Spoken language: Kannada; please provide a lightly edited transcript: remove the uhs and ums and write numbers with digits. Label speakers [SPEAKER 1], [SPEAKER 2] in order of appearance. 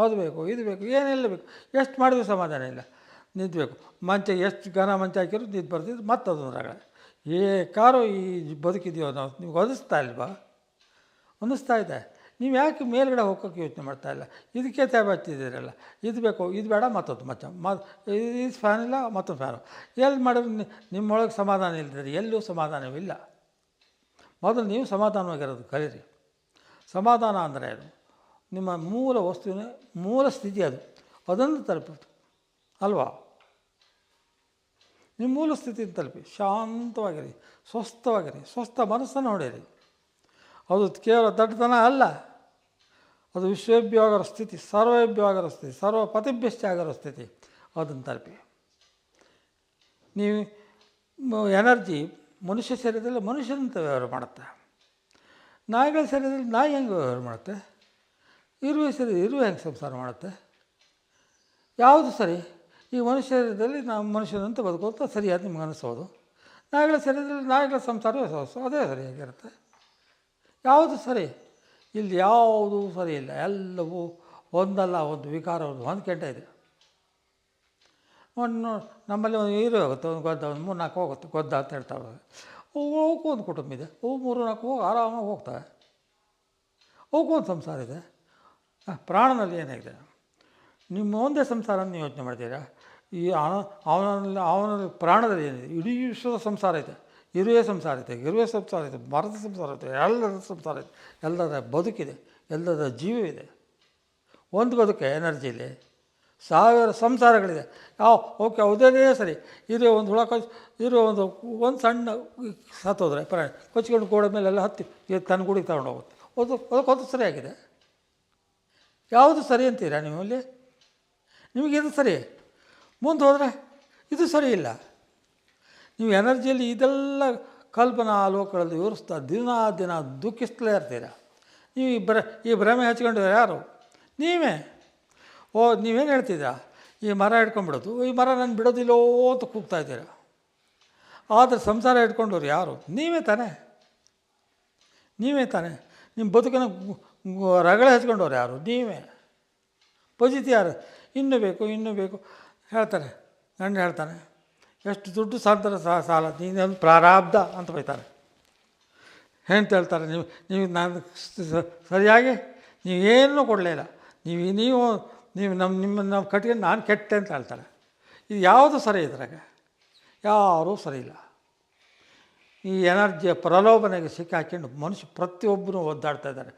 [SPEAKER 1] ಅದು ಬೇಕು ಇದು ಬೇಕು ಏನೆಲ್ಲ ಬೇಕು, ಎಷ್ಟು ಮಾಡಿದ್ರೂ ಸಮಾಧಾನ ಇಲ್ಲ. ನಿಂತಬೇಕು, ಮಂಚ ಎಷ್ಟು ಘನ ಮಂಚ ಹಾಕಿದ್ರು ನಿಂತು ಬರ್ತಿದ್ದು ಮತ್ತೆ ಅದೊಂದು ರಗಳೆ. ಕಾರೋ ಈ ಬದುಕಿದೆಯೋ ನಾವು ನಿಮ್ಗೆ ಅನಿಸ್ತಾ ಇಲ್ವಾ? ಅನ್ನಿಸ್ತಾ ಇದೆ. ನೀವು ಯಾಕೆ ಮೇಲ್ಗಡೆ ಹೋಗೋಕ್ಕೆ ಯೋಚನೆ ಮಾಡ್ತಾಯಿಲ್ಲ? ಇದಕ್ಕೆ ತೇಬ ಹಚ್ಚಿದ್ದೀರಲ್ಲ, ಇದು ಬೇಕು ಇದು ಬೇಡ ಮತ್ತೊಂದು ಇದು ಫ್ಯಾನ್ ಇಲ್ಲ ಮತ್ತೊಂದು ಫ್ಯಾನು. ಎಲ್ಲಿ ಮಾಡಿದ್ರು ನಿಮ್ಮೊಳಗೆ ಸಮಾಧಾನ ಇಲ್ದಿರಿ ಎಲ್ಲೂ ಸಮಾಧಾನವಿಲ್ಲ. ಮೊದಲು ನೀವು ಸಮಾಧಾನವಾಗಿರೋದು ಕಲೀರಿ. ಸಮಾಧಾನ ಅಂದರೆ ಅದು ನಿಮ್ಮ ಮೂಲ ವಸ್ತುವಿನ ಮೂಲ ಸ್ಥಿತಿ, ಅದನ್ನು ತಲುಪುತ್ತೆ ಅಲ್ವಾ? ನಿಮ್ಮ ಮೂಲ ಸ್ಥಿತಿಯನ್ನು ತಲುಪಿ ಶಾಂತವಾಗಿರಿ, ಸ್ವಸ್ಥವಾಗಿರಿ, ಸ್ವಸ್ಥ ಮನಸ್ಸನ್ನು ಹೊಡೆಯಿರಿ. ಅದು ಕೇವಲ ದಡ್ಡತನ ಅಲ್ಲ, ಅದು ವಿಶ್ವವ್ಯಾಪಿ ಆಗಿರೋ ಸ್ಥಿತಿ, ಸರ್ವವ್ಯಾಪಿ ಆಗಿರೋ ಸ್ಥಿತಿ, ಸರ್ವ ಪ್ರತಿಭ್ಯಷ್ಟಿ ಆಗಿರೋ ಸ್ಥಿತಿ. ಅದನ್ನು ತಲುಪಿ. ನೀವು ಎನರ್ಜಿ ಮನುಷ್ಯ ಶರೀರದಲ್ಲಿ ಮನುಷ್ಯನಂತ ವ್ಯವಹಾರ ಮಾಡುತ್ತೆ, ನಾಯಿಗಳ ಶರೀರದಲ್ಲಿ ನಾಯಿ ಹೆಂಗೆ ವ್ಯವಹಾರ ಮಾಡುತ್ತೆ, ಇರುವೆ ಶರೀರ ಇರುವೆ ಹೆಂಗೆ ಸಂಸಾರ ಮಾಡುತ್ತೆ? ಯಾವುದು ಸರಿ? ಈ ಮನುಷ್ಯ ಶರೀರದಲ್ಲಿ ನಾವು ಮನುಷ್ಯನಂತ ಬದುಕೋದು ಸರಿಯಾದ ನಿಮ್ಗೆ ಅನಿಸೋದು, ನಾಯಿಗಳ ಶರೀರದಲ್ಲಿ ನಾಯಿಗಳ ಸಂಸಾರವೇ ಅದೇ ಸರಿಯಾಗಿರುತ್ತೆ. ಯಾವುದು ಸರಿ? ಇಲ್ಲಿ ಯಾವುದೂ ಸರಿ ಇಲ್ಲ, ಎಲ್ಲವೂ ಒಂದಲ್ಲ ಒಂದು ವಿಕಾರ ಹೊಂದ್ಕೊಂಡ ಇದೆ. ನಮ್ಮಲ್ಲಿ ಒಂದು ಇರುವೆ ಹೋಗುತ್ತೆ, ಒಂದು ಗೊದ್ದ, ಒಂದು 3-4 ಹೋಗುತ್ತೆ, ಗೊದ್ದ ಅಂತ ಹೇಳ್ತಾವೆ. ಅವಕ್ಕೂ ಒಂದು ಕುಟುಂಬ ಇದೆ, ಅವು 3-4 ಹೋಗಿ ಆರಾಮಾಗಿ ಹೋಗ್ತವೆ, ಅವಕ್ಕೂ ಒಂದು ಸಂಸಾರ ಇದೆ. ಪ್ರಾಣನಲ್ಲಿ ಏನಾಗಿದೆ? ನಿಮ್ಮ ಒಂದೇ ಸಂಸಾರ ನೀವು ಯೋಚನೆ ಮಾಡ್ತೀರಾ? ಈ ಅವನಲ್ಲಿ ಪ್ರಾಣದಲ್ಲಿ ಏನಿದೆ? ಇಡೀ ವಿಶ್ವದ ಸಂಸಾರ ಇದೆ, ಇರುವೆ ಸಂಸಾರ ಇದೆ, ಇರುವೆ ಸಂಸಾರ ಇದೆ, ಮರದ ಸಂಸಾರ ಇದೆ, ಎಲ್ಲರ ಸಂಸಾರ ಇದೆ, ಎಲ್ಲರ ಬದುಕಿದೆ, ಎಲ್ಲರ ಜೀವವಿದೆ. ಒಂದು ಬದುಕೆ ಎನರ್ಜಿಲಿ 1000 ಸಂಸಾರಗಳಿದೆ. ಓಕೆ ಅದೇ ಸರಿ. ಇರುವೆ ಒಂದು ಹುಳ ಇರುವೆ ಒಂದು ಸಣ್ಣ ಸತ್ತೋದ್ರೆ ಪ್ರಾಣಿ ಕೊಚ್ಕೊಂಡು ಗೋಡೆ ಮೇಲೆಲ್ಲ ಹತ್ತಿ ತನ್ನ ಗುಡಿಗೆ ತಗೊಂಡು ಹೋಗುತ್ತೆ, ಅದಕ್ಕೊಂದು ಸರಿಯಾಗಿದೆ. ಯಾವುದು ಸರಿ ಅಂತೀರಾ ನಿಮ್ಮಲ್ಲಿ? ನಿಮಗಿದು ಸರಿ, ಮುಂದೆ ಹೋದರೆ ಇದು ಸರಿ ಇಲ್ಲ. ನೀವು ಎನರ್ಜಿಯಲ್ಲಿ ಇದೆಲ್ಲ ಕಲ್ಪನಾ ಲೋಕಗಳಲ್ಲಿ ವಿವರಿಸ್ತಾ ದಿನ ದುಃಖಿಸ್ತಲೇ ಇರ್ತೀರ. ನೀವು ಈ ಭ್ರಮೆ ಹಚ್ಕೊಂಡಿದ್ರೆ ಯಾರು? ನೀವೇ. ನೀವೇನು ಹೇಳ್ತಿದ್ದೀರಾ? ಈ ಮರ ಹಿಡ್ಕೊಂಡ್ಬಿಡೋದು, ಈ ಮರ ನಾನು ಬಿಡೋದಿಲ್ಲೋ ಅಂತ ಕೂಗ್ತಾ ಇದ್ದೀರ. ಆದರೆ ಸಂಸಾರ ಹಿಡ್ಕೊಂಡವ್ರು ಯಾರು? ನೀವೇ ತಾನೇ. ನಿಮ್ಮ ಬದುಕನ್ನು ರಗಳೆ ಹಚ್ಕೊಂಡವ್ರು ಯಾರು? ನೀವೇ. ಪಜಿತಿ ಯಾರು? ಇನ್ನೂ ಬೇಕು ಹೇಳ್ತಾರೆ. ಗಂಡ ಹೇಳ್ತಾನೆ, ಎಷ್ಟು ದುಡ್ಡು ಸಾಲ ನೀನು ಪ್ರಾರಬ್ಧ ಅಂತ ಬೈತಾರೆ. ಹೆಂಡ್ತಿ ಹೇಳ್ತಾರೆ, ನೀವು ನಾನು ಸರಿಯಾಗಿ ನೀವೇನೂ ಕೊಡಲೇ ಇಲ್ಲ, ನೀವು ನಿಮ್ಮನ್ನು ನಾವು ಕಟ್ಕೊಂಡು ನಾನು ಕೆಟ್ಟೆ ಅಂತ ಹೇಳ್ತಾರೆ. ಇದು ಯಾವುದು ಸರಿ? ಇದ್ರಾಗ ಯಾರೂ ಸರಿ ಇಲ್ಲ. ಈ ಎನರ್ಜಿಯ ಪ್ರಲೋಭನೆಗೆ ಸಿಕ್ಕಾಕೊಂಡು ಮನುಷ್ಯ ಪ್ರತಿಯೊಬ್ಬರೂ ಒದ್ದಾಡ್ತಾ ಇದ್ದಾರೆ.